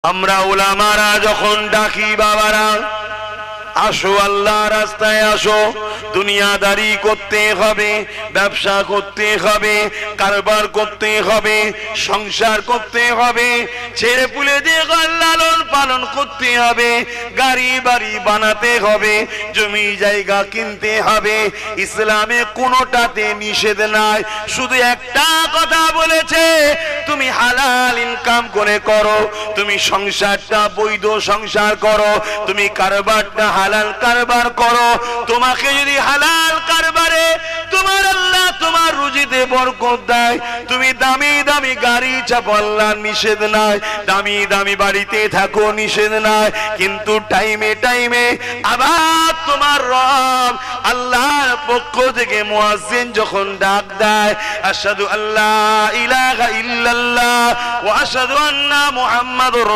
আমরা উলামারা যখন ডাকি বাবারা আসো আল্লাহ রাস্তায় আসো, দুনিয়াদারি করতে হবে, ব্যবসা করতে হবে, কারবার করতে হবে, সংসার করতে হবে, ছেলে পুলে দিয়ে লালন পালন করতে হবে, গাড়ি বাড়ি বানাতে হবে, জমি জায়গা কিনতে হবে। ইসলামে কোনোটাতে নিষেধ নাই, শুধু একটা কথা বলেছে, তুমি হালাল ইনকাম করে করো, তুমি সংসারটা বৈধ সংসার করো, তুমি কারবারটা হালাল কারবার করো। তোমাকে যদি হালাল কারবারে তোমার আল্লাহ তোমার রুজিতে বরকত দেয়, তুমি দামি দামি গাড়ি চাপো, আল্লাহ নিষেধ নাই, দামি দামি বাড়িতে থাকো, নিষেধ নাই, কিন্তু টাইমে টাইমে আবার তোমার রব আল্লাহর পক্ষ থেকে মুয়াজ্জিন যখন ডাক দেয়, আশহাদু আল্লা ইলাহা ইল্লাল্লাহ ওয়া আশহাদু আন্না মুহাম্মাদুর